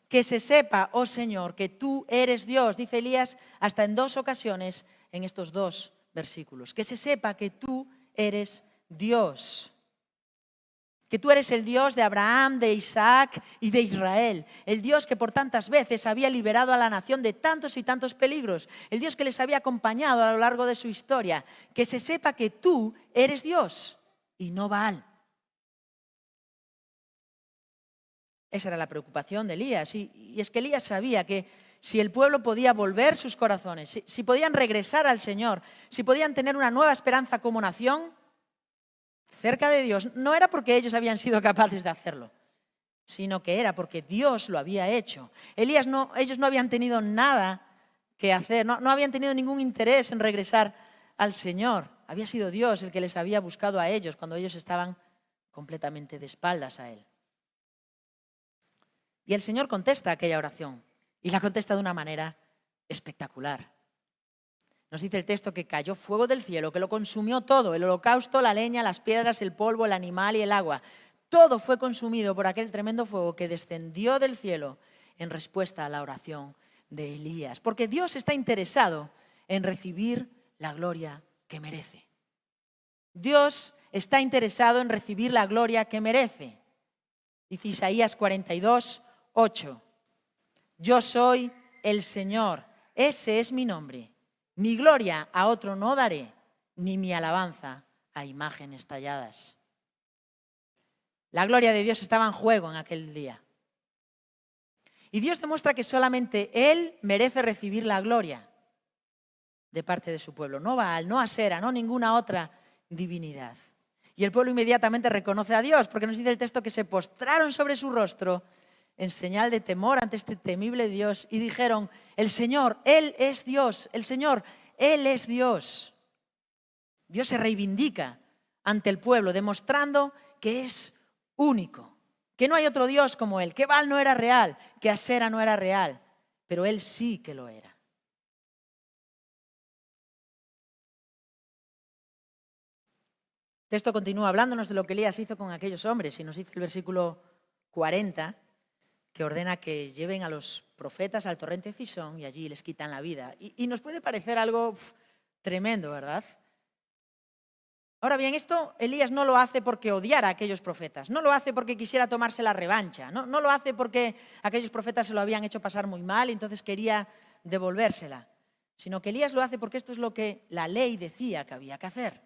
S2: Que se sepa, oh Señor, que tú eres Dios, dice Elías hasta en 2 ocasiones en estos 2 versículos. Que se sepa que tú eres Dios. Que tú eres el Dios de Abraham, de Isaac y de Israel. El Dios que por tantas veces había liberado a la nación de tantos y tantos peligros. El Dios que les había acompañado a lo largo de su historia. Que se sepa que tú eres Dios y no Baal. Esa era la preocupación de Elías. Y es que Elías sabía que si el pueblo podía volver sus corazones, si podían regresar al Señor, si podían tener una nueva esperanza como nación, cerca de Dios, no era porque ellos habían sido capaces de hacerlo, sino que era porque Dios lo había hecho. Ellos no habían tenido nada que hacer, no habían tenido ningún interés en regresar al Señor. Había sido Dios el que les había buscado a ellos cuando ellos estaban completamente de espaldas a Él. Y el Señor contesta aquella oración, y la contesta de una manera espectacular. Nos dice el texto que cayó fuego del cielo, que lo consumió todo, el holocausto, la leña, las piedras, el polvo, el animal y el agua. Todo fue consumido por aquel tremendo fuego que descendió del cielo en respuesta a la oración de Elías. Porque Dios está interesado en recibir la gloria que merece. Dios está interesado en recibir la gloria que merece. Dice Isaías 42:8. Yo soy el Señor, ese es mi nombre. Mi gloria a otro no daré, ni mi alabanza a imágenes talladas. La gloria de Dios estaba en juego en aquel día. Y Dios demuestra que solamente Él merece recibir la gloria de parte de su pueblo. No Baal, no Asera, no ninguna otra divinidad. Y el pueblo inmediatamente reconoce a Dios, porque nos dice el texto que se postraron sobre su rostro en señal de temor ante este temible Dios y dijeron: el Señor, Él es Dios, el Señor, Él es Dios. Dios se reivindica ante el pueblo, demostrando que es único, que no hay otro Dios como Él, que Baal no era real, que Asera no era real, pero Él sí que lo era. El texto continúa hablándonos de lo que Elías hizo con aquellos hombres y nos dice el versículo 40 que ordena que lleven a los profetas al torrente Cisón y allí les quitan la vida. Y nos puede parecer algo tremendo, ¿verdad? Ahora bien, esto Elías no lo hace porque odiara a aquellos profetas, no lo hace porque quisiera tomarse la revancha, no lo hace porque aquellos profetas se lo habían hecho pasar muy mal y entonces quería devolvérsela, sino que Elías lo hace porque esto es lo que la ley decía que había que hacer.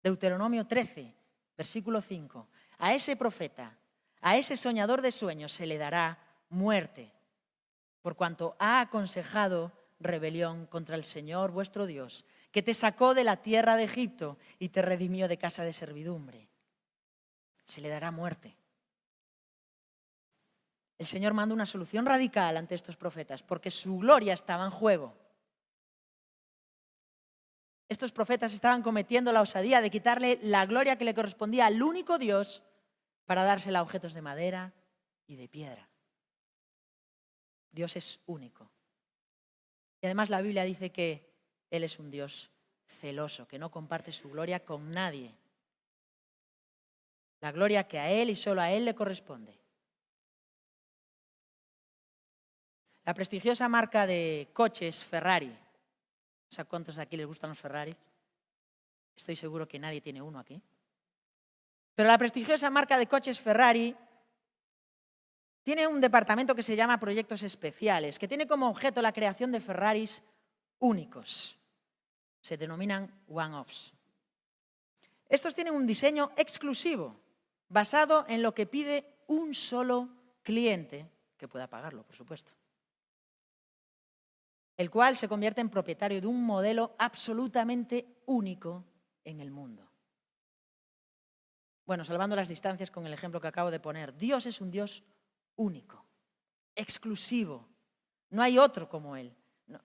S2: Deuteronomio 13, versículo 5. A ese profeta, a ese soñador de sueños se le dará muerte, por cuanto ha aconsejado rebelión contra el Señor vuestro Dios, que te sacó de la tierra de Egipto y te redimió de casa de servidumbre. Se le dará muerte. El Señor manda una solución radical ante estos profetas, porque su gloria estaba en juego. Estos profetas estaban cometiendo la osadía de quitarle la gloria que le correspondía al único Dios para dársela a objetos de madera y de piedra. Dios es único. Y además la Biblia dice que Él es un Dios celoso, que no comparte su gloria con nadie. La gloria que a Él y solo a Él le corresponde. La prestigiosa marca de coches Ferrari. O sea, ¿cuántos de aquí les gustan los Ferrari? Estoy seguro que nadie tiene uno aquí. Pero la prestigiosa marca de coches Ferrari tiene un departamento que se llama Proyectos Especiales, que tiene como objeto la creación de Ferraris únicos. Se denominan one-offs. Estos tienen un diseño exclusivo, basado en lo que pide un solo cliente, que pueda pagarlo, por supuesto, el cual se convierte en propietario de un modelo absolutamente único en el mundo. Bueno, salvando las distancias con el ejemplo que acabo de poner, Dios es un Dios único, exclusivo. No hay otro como Él. No.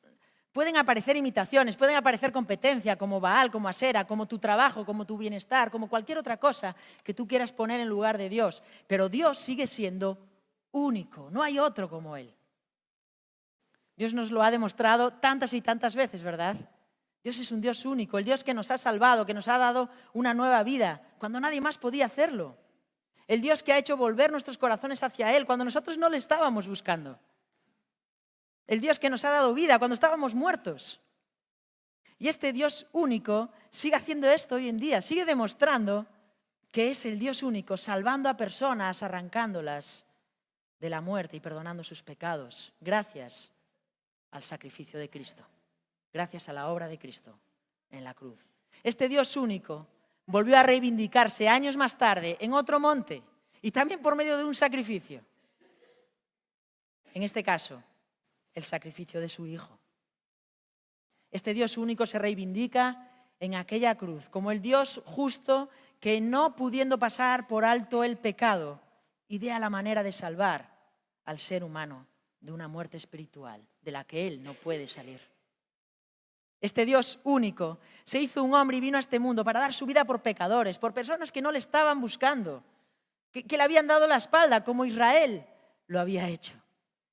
S2: Pueden aparecer imitaciones, pueden aparecer competencia, como Baal, como Asera, como tu trabajo, como tu bienestar, como cualquier otra cosa que tú quieras poner en lugar de Dios. Pero Dios sigue siendo único, no hay otro como Él. Dios nos lo ha demostrado tantas y tantas veces, ¿verdad? Dios es un Dios único, el Dios que nos ha salvado, que nos ha dado una nueva vida, cuando nadie más podía hacerlo. El Dios que ha hecho volver nuestros corazones hacia Él, cuando nosotros no le estábamos buscando. El Dios que nos ha dado vida, cuando estábamos muertos. Y este Dios único sigue haciendo esto hoy en día, sigue demostrando que es el Dios único, salvando a personas, arrancándolas de la muerte y perdonando sus pecados, gracias al sacrificio de Cristo, gracias a la obra de Cristo en la cruz. Este Dios único volvió a reivindicarse años más tarde en otro monte y también por medio de un sacrificio. En este caso, el sacrificio de su Hijo. Este Dios único se reivindica en aquella cruz como el Dios justo que no pudiendo pasar por alto el pecado, idea la manera de salvar al ser humano de una muerte espiritual de la que él no puede salir. Este Dios único se hizo un hombre y vino a este mundo para dar su vida por pecadores, por personas que no le estaban buscando, que le habían dado la espalda, como Israel lo había hecho.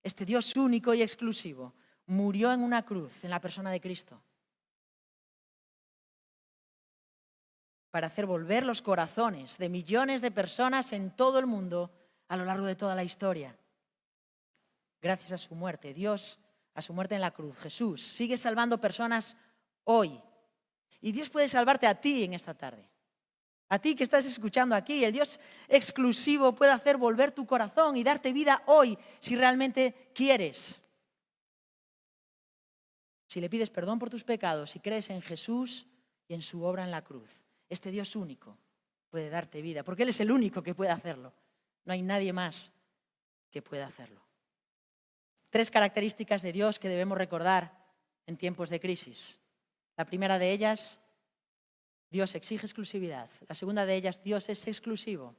S2: Este Dios único y exclusivo murió en una cruz en la persona de Cristo para hacer volver los corazones de millones de personas en todo el mundo a lo largo de toda la historia. Gracias a su muerte, Dios, a su muerte en la cruz, Jesús sigue salvando personas hoy. Y Dios puede salvarte a ti en esta tarde. A ti que estás escuchando aquí, el Dios exclusivo puede hacer volver tu corazón y darte vida hoy si realmente quieres. Si le pides perdón por tus pecados, si crees en Jesús y en su obra en la cruz. Este Dios único puede darte vida, porque Él es el único que puede hacerlo. No hay nadie más que pueda hacerlo. 3 características de Dios que debemos recordar en tiempos de crisis. La primera de ellas, Dios exige exclusividad. La segunda de ellas, Dios es exclusivo.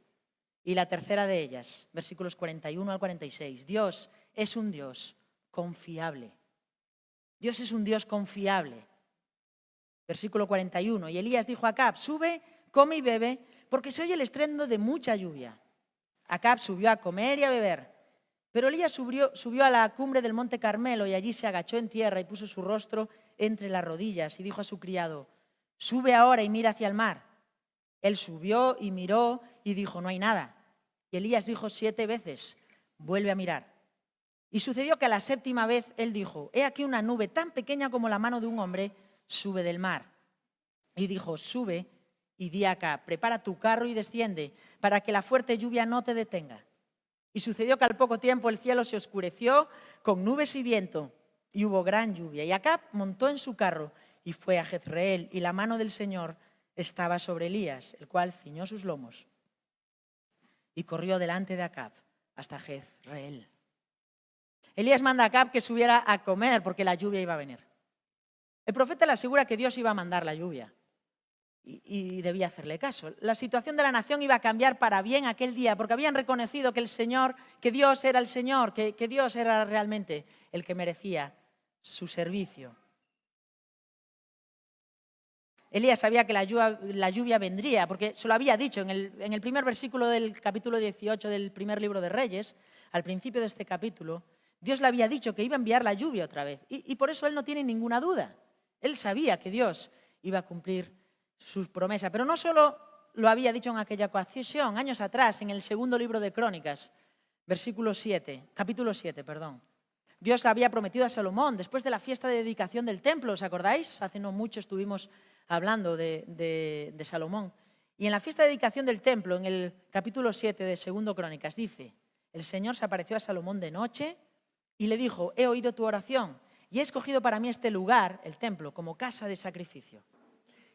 S2: Y la tercera de ellas, versículos 41 al 46, Dios es un Dios confiable. Dios es un Dios confiable. Versículo 41, y Elías dijo a Acab, sube, come y bebe, porque se oye el estruendo de mucha lluvia. Acab subió a comer y a beber, pero Elías subió a la cumbre del monte Carmelo y allí se agachó en tierra y puso su rostro entre las rodillas y dijo a su criado, sube ahora y mira hacia el mar. Él subió y miró y dijo, no hay nada. Y Elías dijo 7 veces, vuelve a mirar. Y sucedió que a la 7ª vez él dijo, he aquí una nube tan pequeña como la mano de un hombre sube del mar. Y dijo, sube y di acá, prepara tu carro y desciende, para que la fuerte lluvia no te detenga. Y sucedió que al poco tiempo el cielo se oscureció con nubes y viento, y hubo gran lluvia. Y Acab montó en su carro y fue a Jezreel, y la mano del Señor estaba sobre Elías, el cual ciñó sus lomos y corrió delante de Acab hasta Jezreel. Elías manda a Acab que subiera a comer porque la lluvia iba a venir. El profeta le asegura que Dios iba a mandar la lluvia y debía hacerle caso. La situación de la nación iba a cambiar para bien aquel día porque habían reconocido que que Dios era el Señor, que Dios era realmente el que merecía su servicio. Elías sabía que la lluvia vendría porque se lo había dicho en el primer versículo del capítulo 18 del primer libro de Reyes, al principio de este capítulo, Dios le había dicho que iba a enviar la lluvia otra vez y por eso él no tiene ninguna duda. Él sabía que Dios iba a cumplir sus promesas, pero no solo lo había dicho en aquella ocasión, años atrás, en el segundo libro de Crónicas, capítulo 7, Dios le había prometido a Salomón, después de la fiesta de dedicación del templo, ¿os acordáis? Hace no mucho estuvimos hablando de Salomón. Y en la fiesta de dedicación del templo, en el capítulo 7 de segundo Crónicas, dice, el Señor se apareció a Salomón de noche y le dijo, he oído tu oración y he escogido para mí este lugar, el templo, como casa de sacrificio.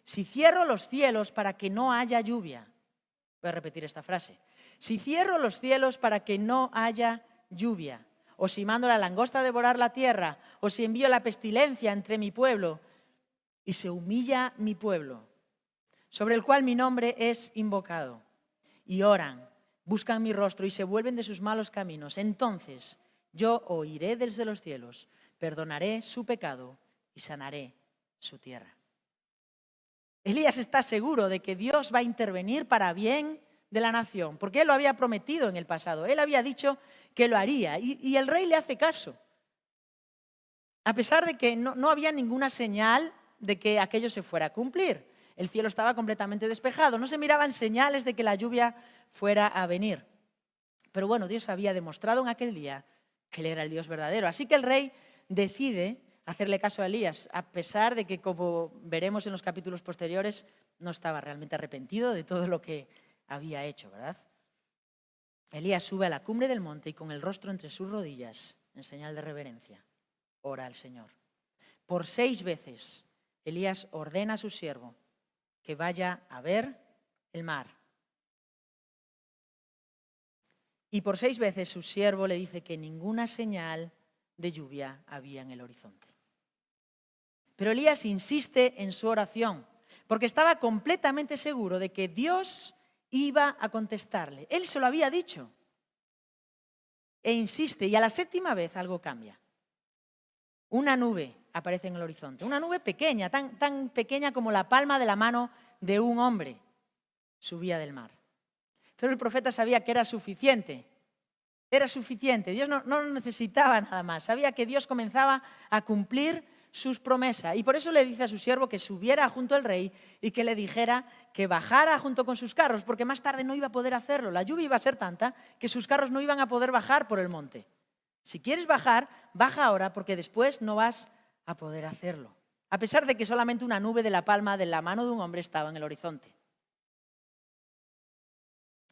S2: Si cierro los cielos para que no haya lluvia, voy a repetir esta frase, si cierro los cielos para que no haya lluvia, o si mando la langosta a devorar la tierra, o si envío la pestilencia entre mi pueblo, y se humilla mi pueblo, sobre el cual mi nombre es invocado, y oran, buscan mi rostro y se vuelven de sus malos caminos, entonces yo oiré desde los cielos, perdonaré su pecado y sanaré su tierra. Elías está seguro de que Dios va a intervenir para bien de la nación, porque él lo había prometido en el pasado, él había dicho que lo haría y el rey le hace caso. A pesar de que no había ninguna señal de que aquello se fuera a cumplir. El cielo estaba completamente despejado, no se miraban señales de que la lluvia fuera a venir. Pero bueno, Dios había demostrado en aquel día que él era el Dios verdadero. Así que el rey decide hacerle caso a Elías, a pesar de que, como veremos en los capítulos posteriores, no estaba realmente arrepentido de todo lo que había hecho, ¿verdad? Elías sube a la cumbre del monte y con el rostro entre sus rodillas, en señal de reverencia, ora al Señor. Por 6 veces, Elías ordena a su siervo que vaya a ver el mar. Y por 6 veces su siervo le dice que ninguna señal de lluvia había en el horizonte. Pero Elías insiste en su oración, porque estaba completamente seguro de que Dios iba a contestarle. Él se lo había dicho. E insiste, y a la 7ª vez algo cambia. Una nube aparece en el horizonte, una nube pequeña, tan pequeña como la palma de la mano de un hombre, subía del mar. Pero el profeta sabía que era suficiente. Era suficiente. Dios no necesitaba nada más. Sabía que Dios comenzaba a cumplir sus promesas. Y por eso le dice a su siervo que subiera junto al rey y que le dijera que bajara junto con sus carros, porque más tarde no iba a poder hacerlo. La lluvia iba a ser tanta que sus carros no iban a poder bajar por el monte. Si quieres bajar, baja ahora, porque después no vas a poder hacerlo. A pesar de que solamente una nube de la palma de la mano de un hombre estaba en el horizonte.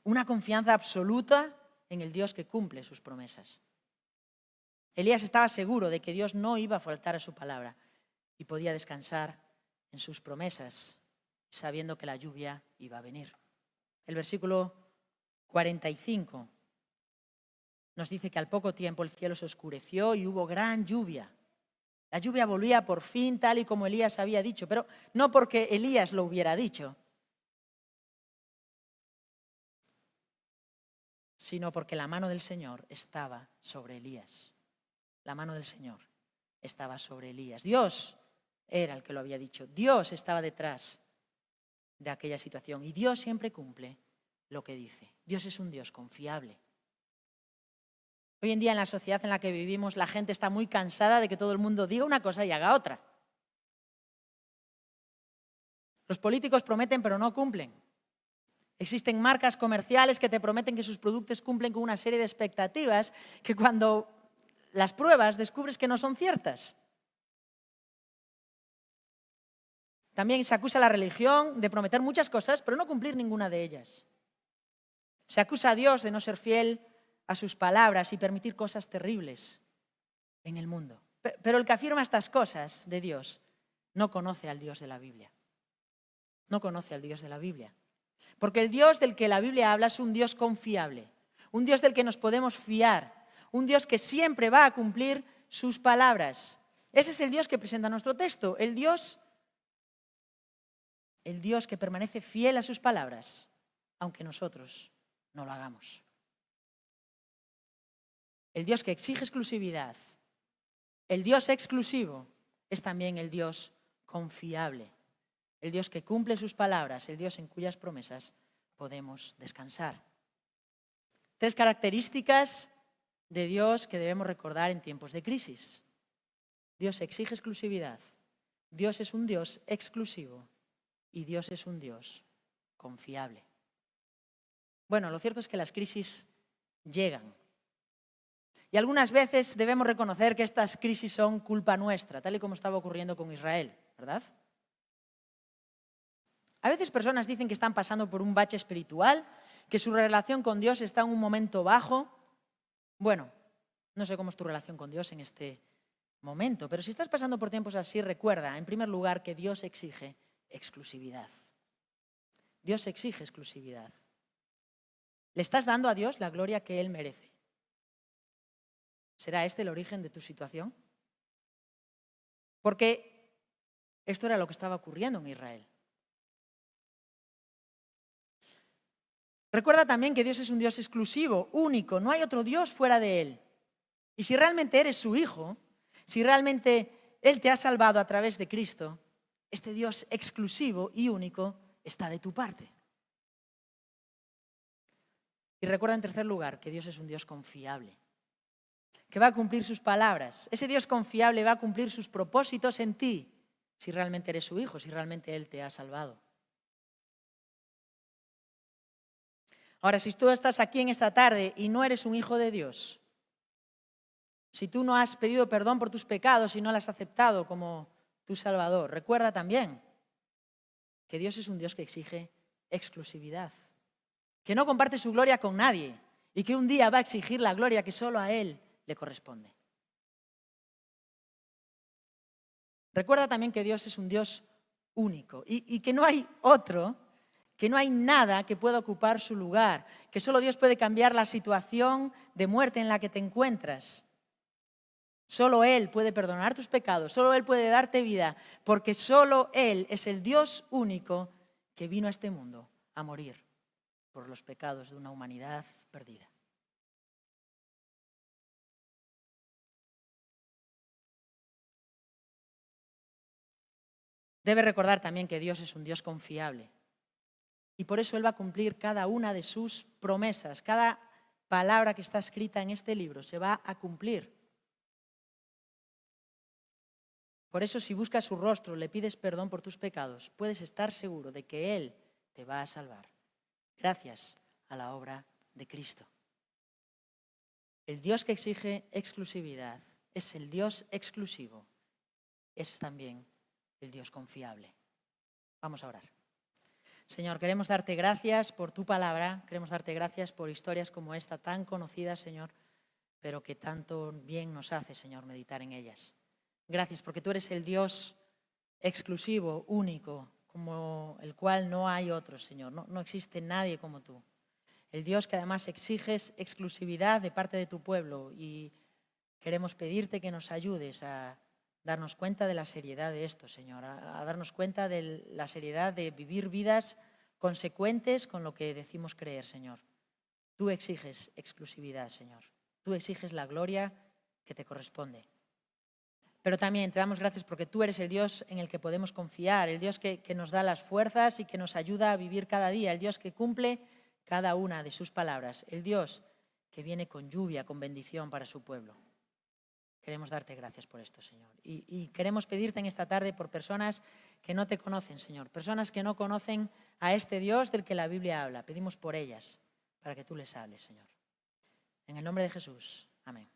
S2: Una confianza absoluta en el Dios que cumple sus promesas. Elías estaba seguro de que Dios no iba a faltar a su palabra y podía descansar en sus promesas, sabiendo que la lluvia iba a venir. El versículo 45 nos dice que al poco tiempo el cielo se oscureció y hubo gran lluvia. La lluvia volvía por fin tal y como Elías había dicho, pero no porque Elías lo hubiera dicho, sino porque la mano del Señor estaba sobre Elías. La mano del Señor estaba sobre Elías. Dios era el que lo había dicho. Dios estaba detrás de aquella situación y Dios siempre cumple lo que dice. Dios es un Dios confiable. Hoy en día en la sociedad en la que vivimos la gente está muy cansada de que todo el mundo diga una cosa y haga otra. Los políticos prometen pero no cumplen. Existen marcas comerciales que te prometen que sus productos cumplen con una serie de expectativas que cuando las pruebas descubres que no son ciertas. También se acusa a la religión de prometer muchas cosas pero no cumplir ninguna de ellas. Se acusa a Dios de no ser fiel a sus palabras y permitir cosas terribles en el mundo. Pero el que afirma estas cosas de Dios no conoce al Dios de la Biblia. No conoce al Dios de la Biblia. Porque el Dios del que la Biblia habla es un Dios confiable, un Dios del que nos podemos fiar, un Dios que siempre va a cumplir sus palabras. Ese es el Dios que presenta nuestro texto, el Dios que permanece fiel a sus palabras, aunque nosotros no lo hagamos. El Dios que exige exclusividad, el Dios exclusivo, es también el Dios confiable. El Dios que cumple sus palabras, el Dios en cuyas promesas podemos descansar. 3 características de Dios que debemos recordar en tiempos de crisis. Dios exige exclusividad, Dios es un Dios exclusivo y Dios es un Dios confiable. Bueno, lo cierto es que las crisis llegan. Y algunas veces debemos reconocer que estas crisis son culpa nuestra, tal y como estaba ocurriendo con Israel, ¿verdad? A veces personas dicen que están pasando por un bache espiritual, que su relación con Dios está en un momento bajo. Bueno, no sé cómo es tu relación con Dios en este momento, pero si estás pasando por tiempos así, recuerda, en primer lugar, que Dios exige exclusividad. Dios exige exclusividad. ¿Le estás dando a Dios la gloria que Él merece? ¿Será este el origen de tu situación? Porque esto era lo que estaba ocurriendo en Israel. Recuerda también que Dios es un Dios exclusivo, único, no hay otro Dios fuera de Él. Y si realmente eres su hijo, si realmente Él te ha salvado a través de Cristo, este Dios exclusivo y único está de tu parte. Y recuerda en tercer lugar que Dios es un Dios confiable, que va a cumplir sus palabras. Ese Dios confiable va a cumplir sus propósitos en ti, si realmente eres su hijo, si realmente Él te ha salvado. Ahora, si tú estás aquí en esta tarde y no eres un hijo de Dios, si tú no has pedido perdón por tus pecados y no lo has aceptado como tu Salvador, recuerda también que Dios es un Dios que exige exclusividad, que no comparte su gloria con nadie y que un día va a exigir la gloria que solo a Él le corresponde. Recuerda también que Dios es un Dios único y que no hay otro, que no hay nada que pueda ocupar su lugar, que solo Dios puede cambiar la situación de muerte en la que te encuentras. Solo Él puede perdonar tus pecados, solo Él puede darte vida, porque solo Él es el Dios único que vino a este mundo a morir por los pecados de una humanidad perdida. Debe recordar también que Dios es un Dios confiable y por eso Él va a cumplir cada una de sus promesas. Cada palabra que está escrita en este libro se va a cumplir. Por eso, si buscas su rostro, le pides perdón por tus pecados, puedes estar seguro de que Él te va a salvar, gracias a la obra de Cristo. El Dios que exige exclusividad es el Dios exclusivo, es también el Dios confiable. Vamos a orar. Señor, queremos darte gracias por tu palabra, queremos darte gracias por historias como esta tan conocidas, Señor, pero que tanto bien nos hace, Señor, meditar en ellas. Gracias porque tú eres el Dios exclusivo, único, como el cual no hay otro, Señor. No existe nadie como tú. El Dios que además exiges exclusividad de parte de tu pueblo y queremos pedirte que nos ayudes a darnos cuenta de la seriedad de esto, Señor, a darnos cuenta de la seriedad de vivir vidas consecuentes con lo que decimos creer, Señor. Tú exiges exclusividad, Señor. Tú exiges la gloria que te corresponde. Pero también te damos gracias porque tú eres el Dios en el que podemos confiar, el Dios que nos da las fuerzas y que nos ayuda a vivir cada día, el Dios que cumple cada una de sus palabras, el Dios que viene con lluvia, con bendición para su pueblo. Queremos darte gracias por esto, Señor. Y queremos pedirte en esta tarde por personas que no te conocen, Señor, personas que no conocen a este Dios del que la Biblia habla. Pedimos por ellas, para que tú les hables, Señor. En el nombre de Jesús. Amén.